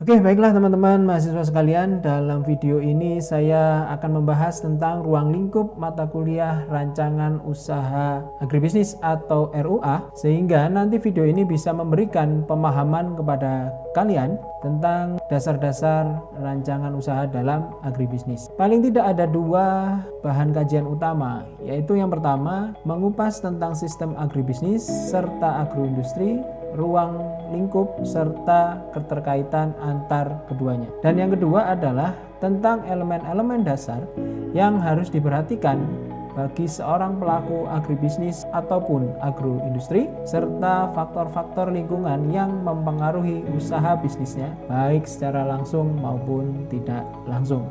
Oke, baiklah teman-teman mahasiswa sekalian, dalam video ini saya akan membahas tentang ruang lingkup mata kuliah rancangan usaha agribisnis atau RUA, sehingga nanti video ini bisa memberikan pemahaman kepada kalian tentang dasar-dasar rancangan usaha dalam agribisnis. Paling tidak ada dua bahan kajian utama, yaitu yang pertama mengupas tentang sistem agribisnis serta agroindustri, ruang lingkup serta keterkaitan antar keduanya. Dan yang kedua adalah tentang elemen-elemen dasar yang harus diperhatikan bagi seorang pelaku agribisnis ataupun agroindustri, serta faktor-faktor lingkungan yang mempengaruhi usaha bisnisnya baik secara langsung maupun tidak langsung.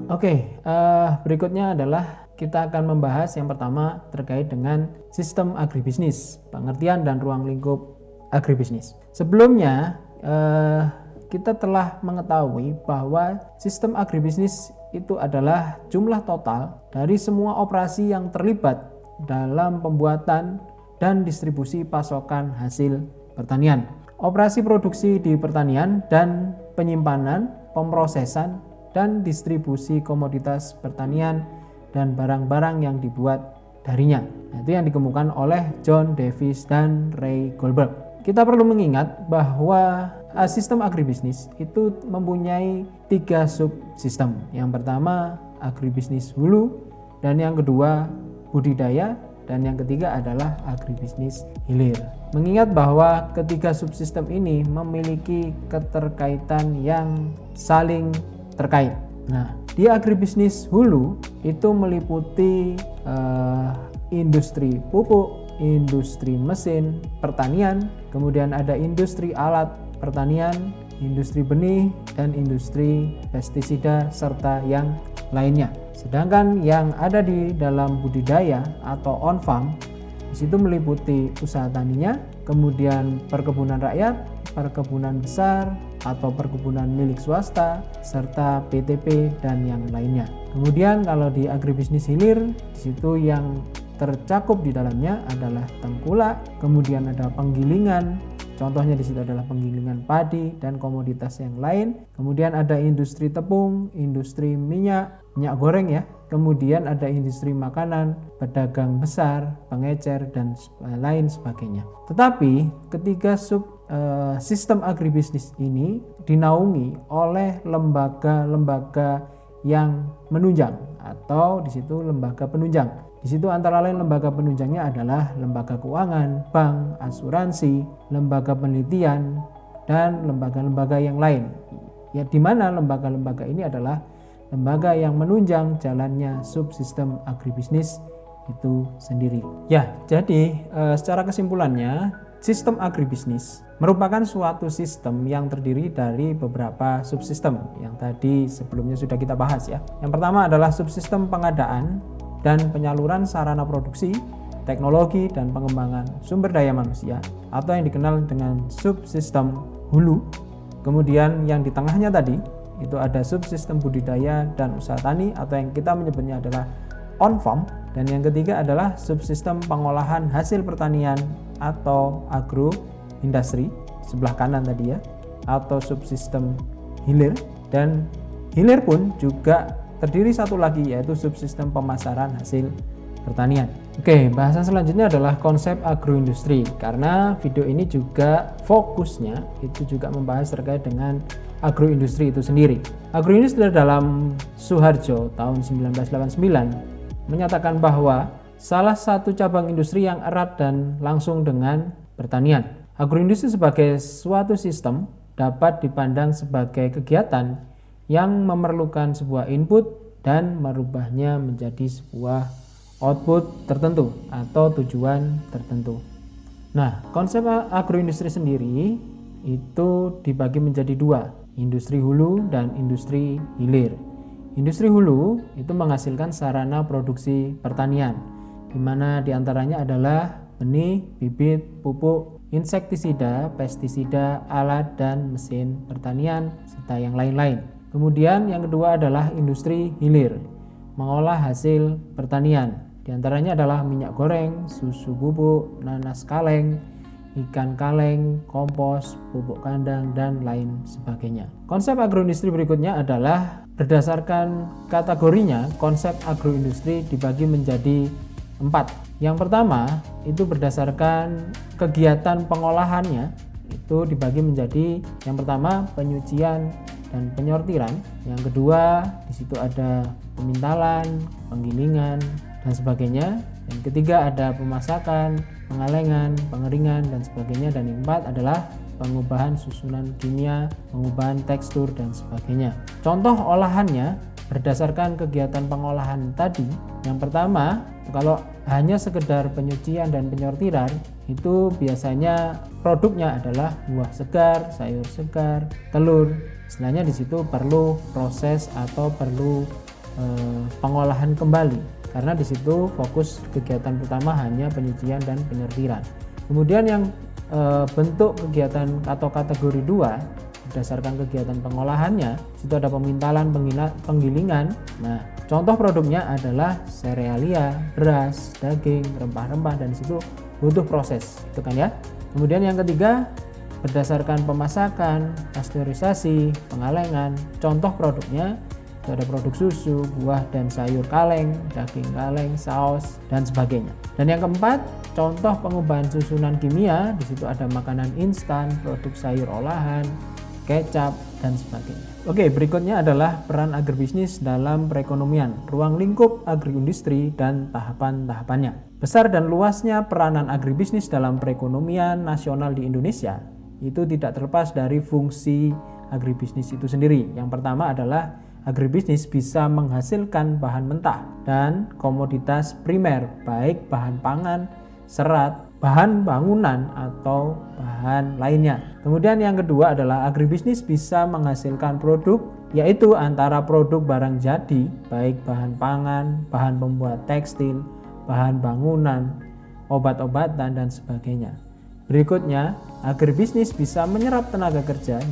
Oke, berikutnya adalah kita akan membahas yang pertama terkait dengan sistem agribisnis, pengertian dan ruang lingkup agribisnis. Sebelumnya kita telah mengetahui bahwa sistem agribisnis itu adalah jumlah total dari semua operasi yang terlibat dalam pembuatan dan distribusi pasokan hasil pertanian. Operasi produksi di pertanian dan penyimpanan, pemrosesan, dan distribusi komoditas pertanian dan barang-barang yang dibuat darinya. Itu yang dikemukakan oleh John Davis dan Ray Goldberg. Kita perlu mengingat bahwa sistem agribisnis itu mempunyai 3 subsistem. Yang pertama agribisnis hulu, dan yang kedua budidaya, dan yang ketiga adalah agribisnis hilir. Mengingat bahwa ketiga subsistem ini memiliki keterkaitan yang saling terkait. Nah, di agribisnis hulu itu meliputi industri pupuk, industri mesin pertanian, kemudian ada industri alat pertanian, industri benih, dan industri pestisida serta yang lainnya. Sedangkan yang ada di dalam budidaya atau on farm di situ meliputi usaha taninya, kemudian perkebunan rakyat, perkebunan besar atau perkebunan milik swasta, serta PTP dan yang lainnya. Kemudian kalau di agribisnis hilir di situ yang tercakup di dalamnya adalah tengkulak, kemudian ada penggilingan, contohnya di situ adalah penggilingan padi dan komoditas yang lain. Kemudian ada industri tepung, industri minyak goreng ya. Kemudian ada industri makanan, pedagang besar, pengecer dan lain sebagainya. Tetapi ketiga sistem agribisnis ini dinaungi oleh lembaga-lembaga yang menunjang atau di situ lembaga penunjang. Di situ antara lain lembaga penunjangnya adalah lembaga keuangan, bank, asuransi, lembaga penelitian, dan lembaga-lembaga yang lain. Ya, di mana lembaga-lembaga ini adalah lembaga yang menunjang jalannya subsistem agribisnis itu sendiri. Ya, jadi secara kesimpulannya, sistem agribisnis merupakan suatu sistem yang terdiri dari beberapa subsistem yang tadi sebelumnya sudah kita bahas ya. Yang pertama adalah subsistem pengadaan dan penyaluran sarana produksi, teknologi, dan pengembangan sumber daya manusia atau yang dikenal dengan subsistem hulu. Kemudian yang di tengahnya tadi itu ada subsistem budidaya dan usaha tani atau yang kita menyebutnya adalah on farm, dan yang ketiga adalah subsistem pengolahan hasil pertanian atau agroindustri sebelah kanan tadi ya, atau subsistem hilir. Dan hilir pun juga terdiri satu lagi yaitu subsistem pemasaran hasil pertanian. Oke, bahasan selanjutnya adalah konsep agroindustri, karena video ini juga fokusnya itu juga membahas terkait dengan agroindustri itu sendiri. Agroindustri dalam Suharjo tahun 1989 menyatakan bahwa salah satu cabang industri yang erat dan langsung dengan pertanian. Agroindustri sebagai suatu sistem dapat dipandang sebagai kegiatan yang memerlukan sebuah input dan merubahnya menjadi sebuah output tertentu atau tujuan tertentu. Nah, konsep agroindustri sendiri itu dibagi menjadi 2, industri hulu dan industri hilir. Industri hulu itu menghasilkan sarana produksi pertanian, di mana diantaranya adalah benih, bibit, pupuk, insektisida, pestisida, alat dan mesin pertanian, serta yang lain-lain. Kemudian yang kedua adalah industri hilir, mengolah hasil pertanian. Di antaranya adalah minyak goreng, susu bubuk, nanas kaleng, ikan kaleng, kompos, pupuk kandang, dan lain sebagainya. Konsep agroindustri berikutnya adalah berdasarkan kategorinya. Konsep agroindustri dibagi menjadi 4. Yang pertama itu berdasarkan kegiatan pengolahannya, itu dibagi menjadi yang pertama penyucian dan penyortiran, yang kedua di situ ada pemintalan, penggilingan, dan sebagainya. Yang ketiga ada pemasakan, pengalengan, pengeringan, dan sebagainya. Dan yang keempat adalah pengubahan susunan kimia, pengubahan tekstur, dan sebagainya. Contoh olahannya berdasarkan kegiatan pengolahan tadi. Yang pertama, kalau hanya sekedar penyucian dan penyortiran, itu biasanya produknya adalah buah segar, sayur segar, telur. Istilahnya di situ perlu proses atau perlu pengolahan kembali. Karena di situ fokus kegiatan pertama hanya penyucian dan penyortiran. Kemudian yang bentuk kegiatan atau kategori 2 berdasarkan kegiatan pengolahannya, situ ada pemintalan, penggilingan. Nah, contoh produknya adalah serealia, beras, daging, rempah-rempah, dan di situ butuh proses, gitu kan ya. Kemudian yang ketiga berdasarkan pemasakan, pasteurisasi, pengalengan. Contoh produknya itu ada produk susu, buah dan sayur kaleng, daging kaleng, saus, dan sebagainya. Dan yang keempat, contoh pengubahan susunan kimia. Di situ ada makanan instan, produk sayur olahan, kecap, dan sebagainya. Oke, berikutnya adalah peran agribisnis dalam perekonomian, ruang lingkup agroindustri, dan tahapan-tahapannya. Besar dan luasnya peranan agribisnis dalam perekonomian nasional di Indonesia itu tidak terlepas dari fungsi agribisnis itu sendiri. Yang pertama adalah agribisnis bisa menghasilkan bahan mentah dan komoditas primer, baik bahan pangan, serat, bahan bangunan, atau bahan lainnya. Kemudian yang kedua adalah agribisnis bisa menghasilkan produk, yaitu antara produk barang jadi, baik bahan pangan, bahan pembuat tekstil, bahan bangunan, obat-obatan, dan sebagainya. Berikutnya, agribisnis bisa menyerap tenaga kerja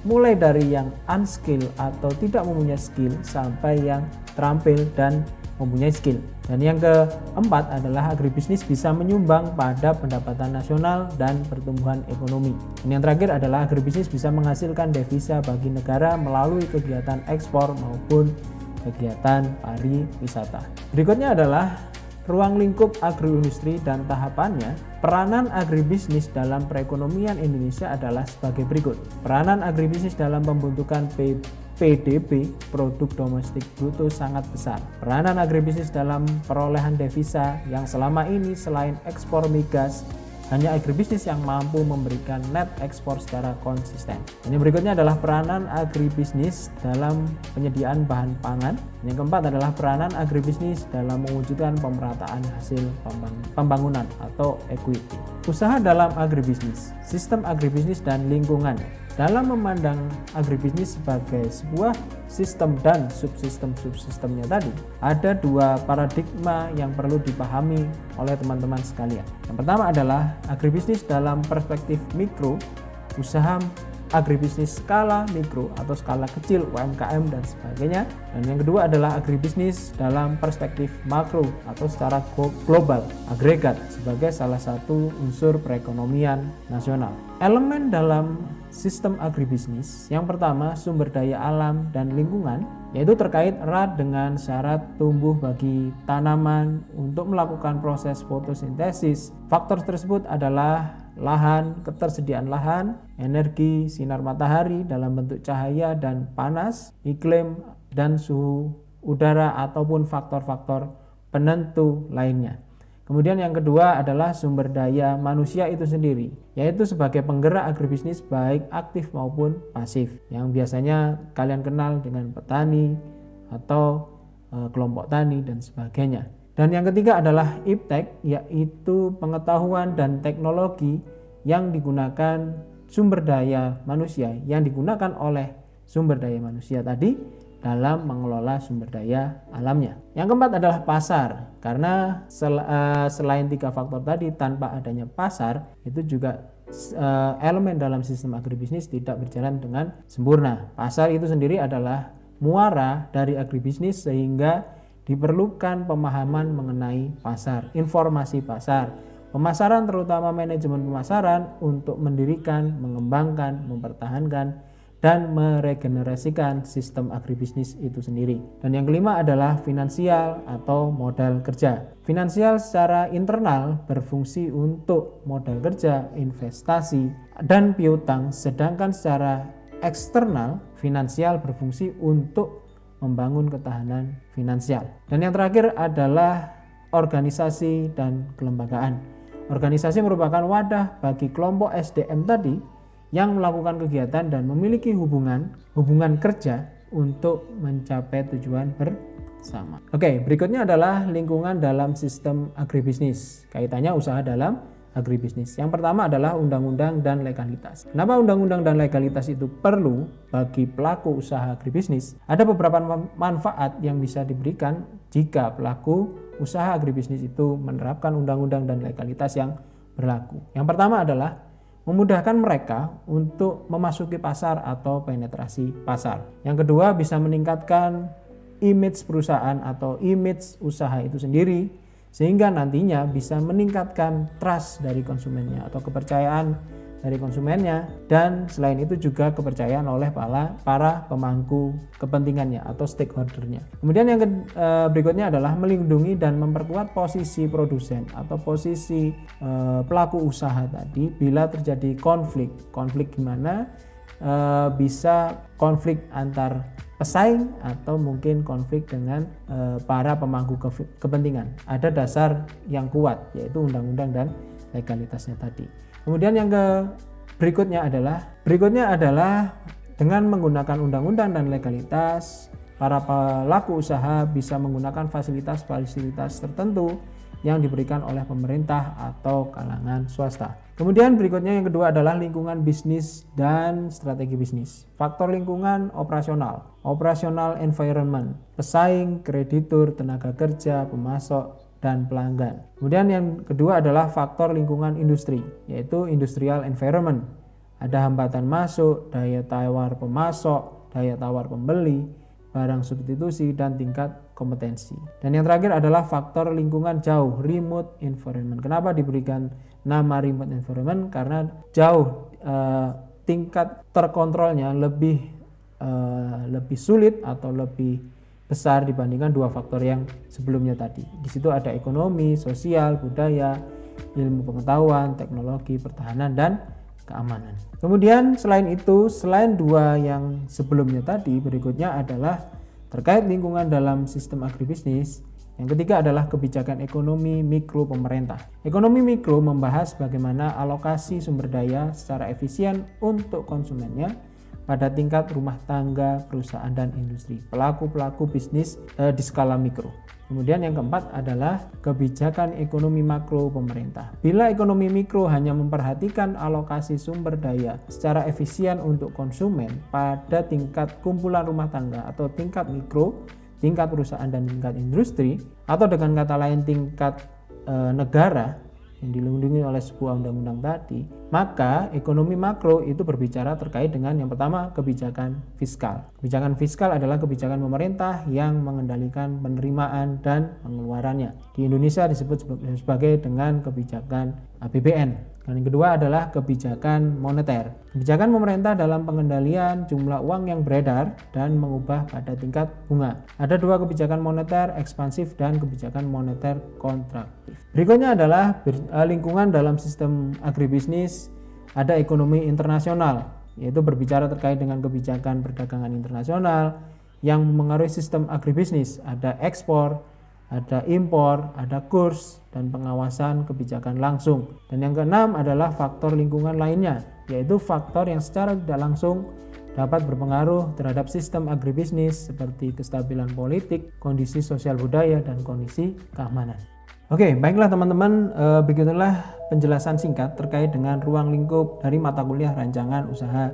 mulai dari yang unskilled atau tidak mempunyai skill sampai yang terampil dan mempunyai skill. Dan yang keempat adalah agribisnis bisa menyumbang pada pendapatan nasional dan pertumbuhan ekonomi. Dan yang terakhir adalah agribisnis bisa menghasilkan devisa bagi negara melalui kegiatan ekspor maupun kegiatan pariwisata. Berikutnya adalah ruang lingkup agroindustri dan tahapannya. Peranan agribisnis dalam perekonomian Indonesia adalah sebagai berikut. Peranan agribisnis dalam pembentukan PDB, produk domestik bruto, sangat besar. Peranan agribisnis dalam perolehan devisa yang selama ini selain ekspor migas, hanya agribisnis yang mampu memberikan net ekspor secara konsisten. Ini berikutnya adalah peranan agribisnis dalam penyediaan bahan pangan. Yang keempat adalah peranan agribisnis dalam mewujudkan pemerataan hasil pembangunan atau equity. Usaha dalam agribisnis, sistem agribisnis dan lingkungan. Dalam memandang agribisnis sebagai sebuah sistem dan subsistemnya tadi, ada dua paradigma yang perlu dipahami oleh teman-teman sekalian. Yang pertama adalah agribisnis dalam perspektif mikro, usaha agribisnis skala mikro atau skala kecil, UMKM, dan sebagainya. Dan yang kedua adalah agribisnis dalam perspektif makro atau secara global, agregat, sebagai salah satu unsur perekonomian nasional. Elemen dalam sistem agribisnis yang pertama sumber daya alam dan lingkungan, yaitu terkait erat dengan syarat tumbuh bagi tanaman untuk melakukan proses fotosintesis. Faktor tersebut adalah lahan, ketersediaan lahan, energi, sinar matahari dalam bentuk cahaya dan panas, iklim, dan suhu udara, ataupun faktor-faktor penentu lainnya. Kemudian yang kedua adalah sumber daya manusia itu sendiri, yaitu sebagai penggerak agribisnis baik aktif maupun pasif, yang biasanya kalian kenal dengan petani atau kelompok tani dan sebagainya. Dan yang ketiga adalah iptek, yaitu pengetahuan dan teknologi yang digunakan sumber daya manusia, yang digunakan oleh sumber daya manusia tadi dalam mengelola sumber daya alamnya. Yang keempat adalah pasar, karena selain tiga faktor tadi, tanpa adanya pasar itu juga elemen dalam sistem agribisnis tidak berjalan dengan sempurna. Pasar itu sendiri adalah muara dari agribisnis, sehingga diperlukan pemahaman mengenai pasar, informasi pasar, pemasaran, terutama manajemen pemasaran, untuk mendirikan, mengembangkan, mempertahankan, dan meregenerasikan sistem agribisnis itu sendiri. Dan yang kelima adalah finansial atau modal kerja. Finansial secara internal berfungsi untuk modal kerja, investasi, dan piutang, sedangkan secara eksternal finansial berfungsi untuk membangun ketahanan finansial. Dan yang terakhir adalah organisasi dan kelembagaan. Organisasi merupakan wadah bagi kelompok SDM tadi yang melakukan kegiatan dan memiliki hubungan kerja untuk mencapai tujuan bersama. Oke, berikutnya adalah lingkungan dalam sistem agribisnis. Kaitannya usaha dalam agribisnis. Yang pertama adalah undang-undang dan legalitas. Kenapa undang-undang dan legalitas itu perlu bagi pelaku usaha agribisnis? Ada beberapa manfaat yang bisa diberikan jika pelaku usaha agribisnis itu menerapkan undang-undang dan legalitas yang berlaku. Yang pertama adalah memudahkan mereka untuk memasuki pasar atau penetrasi pasar. Yang kedua, bisa meningkatkan image perusahaan atau image usaha itu sendiri, sehingga nantinya bisa meningkatkan trust dari konsumennya atau kepercayaan dari konsumennya, dan selain itu juga kepercayaan oleh para pemangku kepentingannya atau stakeholdernya. Kemudian yang berikutnya adalah melindungi dan memperkuat posisi produsen atau posisi pelaku usaha tadi bila terjadi konflik gimana, bisa konflik antar pesaing atau mungkin konflik dengan para pemangku kepentingan. Ada dasar yang kuat yaitu undang-undang dan legalitasnya tadi. Kemudian yang berikutnya adalah dengan menggunakan undang-undang dan legalitas, para pelaku usaha bisa menggunakan fasilitas-fasilitas tertentu yang diberikan oleh pemerintah atau kalangan swasta. Kemudian berikutnya yang kedua adalah lingkungan bisnis dan strategi bisnis. Faktor lingkungan operasional environment, pesaing, kreditur, tenaga kerja, pemasok, dan pelanggan. Kemudian yang kedua adalah faktor lingkungan industri, yaitu industrial environment. Ada hambatan masuk, daya tawar pemasok, daya tawar pembeli, barang substitusi, dan tingkat kompetensi. Dan yang terakhir adalah faktor lingkungan jauh, remote environment. Kenapa diberikan nama remote environment? Karena jauh, tingkat terkontrolnya lebih sulit atau lebih besar dibandingkan dua faktor yang sebelumnya tadi. Di situ ada ekonomi, sosial, budaya, ilmu pengetahuan, teknologi, pertahanan, dan keamanan. Kemudian selain dua yang sebelumnya tadi, berikutnya adalah terkait lingkungan dalam sistem agribisnis. Yang ketiga adalah kebijakan ekonomi mikro pemerintah. Ekonomi mikro membahas bagaimana alokasi sumber daya secara efisien untuk konsumennya pada tingkat rumah tangga, perusahaan, dan industri, pelaku-pelaku bisnis di skala mikro. Kemudian yang keempat adalah kebijakan ekonomi makro pemerintah. Bila ekonomi mikro hanya memperhatikan alokasi sumber daya secara efisien untuk konsumen pada tingkat kumpulan rumah tangga atau tingkat mikro, tingkat perusahaan dan tingkat industri, atau dengan kata lain tingkat negara yang dilindungi oleh sebuah undang-undang tadi, maka ekonomi makro itu berbicara terkait dengan yang pertama, kebijakan fiskal. Kebijakan fiskal adalah kebijakan pemerintah yang mengendalikan penerimaan dan pengeluarannya. Di Indonesia disebut sebagai dengan kebijakan APBN. Dan yang kedua adalah kebijakan moneter. Kebijakan pemerintah dalam pengendalian jumlah uang yang beredar dan mengubah pada tingkat bunga. Ada dua kebijakan moneter ekspansif dan kebijakan moneter kontraktif. Berikutnya adalah lingkungan dalam sistem agribisnis. Ada ekonomi internasional, yaitu berbicara terkait dengan kebijakan perdagangan internasional yang mempengaruhi sistem agribisnis. Ada ekspor, ada impor, ada kurs, dan pengawasan kebijakan langsung. Dan yang keenam adalah faktor lingkungan lainnya, yaitu faktor yang secara tidak langsung dapat berpengaruh terhadap sistem agribisnis seperti kestabilan politik, kondisi sosial budaya, dan kondisi keamanan. Oke, baiklah teman-teman, begitulah penjelasan singkat terkait dengan ruang lingkup dari mata kuliah rancangan usaha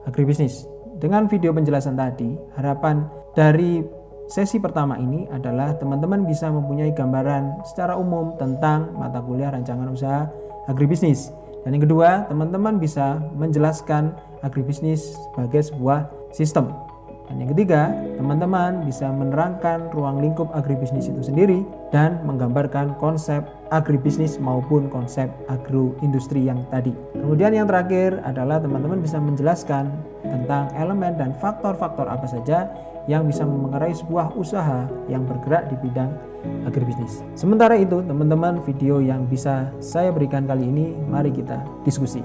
agribisnis. Dengan video penjelasan tadi, harapan dari sesi pertama ini adalah teman-teman bisa mempunyai gambaran secara umum tentang mata kuliah rancangan usaha agribisnis. Dan yang kedua, teman-teman bisa menjelaskan agribisnis sebagai sebuah sistem. Dan yang ketiga, teman-teman bisa menerangkan ruang lingkup agribisnis itu sendiri dan menggambarkan konsep agribisnis maupun konsep agroindustri yang tadi. Kemudian yang terakhir adalah teman-teman bisa menjelaskan tentang elemen dan faktor-faktor apa saja yang bisa memengaruhi sebuah usaha yang bergerak di bidang agribisnis. Sementara itu, teman-teman, video yang bisa saya berikan kali ini, mari kita diskusi.